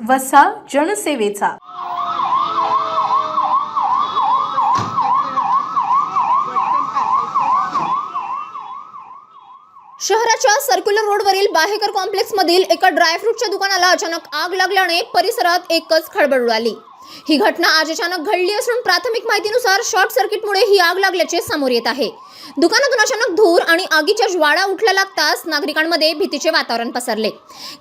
वसा जनसेवेचा। शहराच्या सर्क्युलर रोडवरील बाहेकर कॉम्प्लेक्समधील एका ड्रायफ्रूटच्या दुकानाला अचानक आग लागल्याने परिसरात एकच खळबळ उडाली। ही घटना आज अचानक घडली असून प्राथमिक माहितीनुसार शॉर्ट सर्किटमुळे ही आग लागल्याचे समोर येत आहे। दुकानातून अचानक धूर आणि आगीच्या ज्वाळा उठल्या लागताच नागरिकांमध्ये भीतीचे वातावरण पसरले।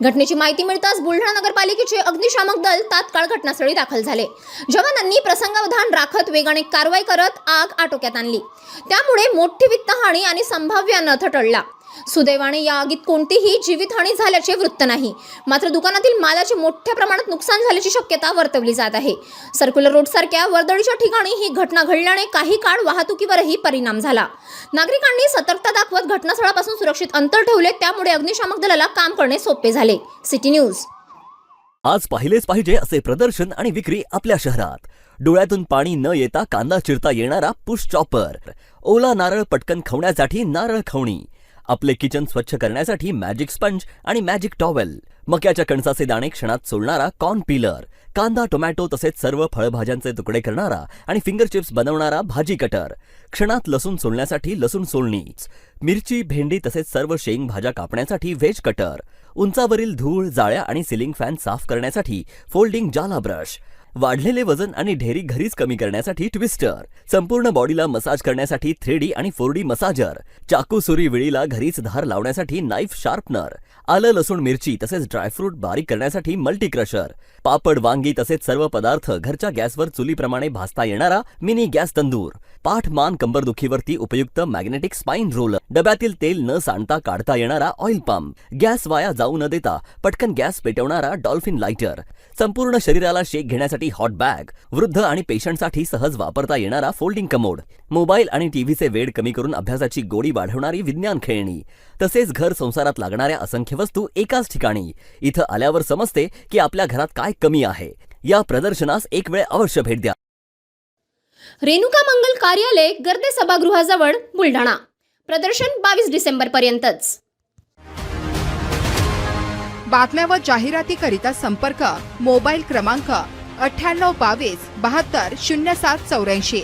घटनेची माहिती मिळताच बुलढाणा नगरपालिकेचे अग्निशामक दल तात्काळ घटनास्थळी दाखल झाले। जवानांनी प्रसंगावधान राखत वेगाने कारवाई करत आग आटोक्यात आणली। त्यामुळे मोठी वित्तहानी आणि संभाव्य अनर्थ टळला। सुदैवाने या आगीत कोणतीही जीवितहानी झाल्याचे वृत्त नाही, मात्र दुकानातील मालाचे मोठ्या प्रमाणात नुकसान झाल्याची शक्यता वर्तवली जात आहे। सर्क्युलर रोड सारख्या वर्दळीच्या ठिकाणी ही घटना घडल्याने काही काळ वाहतुकीवरही परिणाम झाला। नागरिकांनी सतर्कता दाखवत घटनास्थळापासून सुरक्षित अंतर ठेवले, त्यामुळे अग्निशामक दलाला काम करणे सोपे झाले। City news. आज पाहिलेच पाहिजे असे प्रदर्शन आणि विक्री आपल्या शहरात। डोळ्यातून पाणी न येता कांदा चिरता येणारा पुश चॉपर, ओला नारळ पटकन खवण्यासाठी नारळ खवणी, आपले किचन स्वच्छ करण्यासाठी मॅजिक स्पंज आणि मॅजिक टॉवेल, मक्याच्या कणसाचे दाणे क्षणात सोलणारा कॉर्न पीलर, कांदा टोमॅटो तसेच सर्व फळभाज्यांचे तुकडे करणारा आणि फिंगर चिप्स बनवणारा भाजी कटर, क्षणात लसूण सोलण्यासाठी लसूण सोलणी, मिरची भेंडी तसेच सर्व शेंग भाज्या कापण्यासाठी व्हेज कटर, उंचावरील धूळ जाळ्या आणि सिलिंग फॅन साफ करण्यासाठी फोल्डिंग जाला ब्रश, वाढलेले वजन आणि ढेरी घरीच कमी करण्यासाठी ट्विस्टर, संपूर्ण बॉडीला मसाज करण्यासाठी 3D आणि 4D मसाजर, चाकू सुरी विळीला घरीच धार लावण्यासाठी नाईफ शार्पनर, आलं लसूण मिरची तसेच ड्रायफ्रूट बारीक करण्यासाठी मल्टी क्रशर, पापड वांगी तसेच सर्व पदार्थ घरच्या गॅसवर चुलीप्रमाणे भाजता येणारा मिनी गॅस तंदूर, पाठ मान कंबरदुखीवरती उपयुक्त मॅग्नेटिक स्पाइन रोलर, डब्यातील तेल न सांडता काढता येणारा ऑइल पंप, गॅस वाया जाऊ न देता पटकन गॅस पेटवणारा डॉल्फिन लाइटर, संपूर्ण शरीराला शेक घेण्यासाठी हॉट बॅग, वृद्ध आणि पेशंटसाठी सहज वापरता येणारा फोल्डिंग कमोड, मोबाईल आणि टीव्हीचे वेळ कमी करून अभ्यासाची गोडी वाढवणारी विज्ञान खेळणी, तसेच घर संसारात लागणाऱ्या असंख्य वस्तू एकाच ठिकाणी। इथं आल्यावर समजते की आपल्या घरात काय कमी आहे। या प्रदर्शनास एक वेळ अवश्य भेट द्या। रेणुका मंगल कार्यालय गर्दे सभागृहाजवळ बुलढाणा। प्रदर्शन 22 डिसेंबर पर्यंतच। बातम्या व जाहिरातीकरिता संपर्क मोबाईल क्रमांक 9822 72 0784।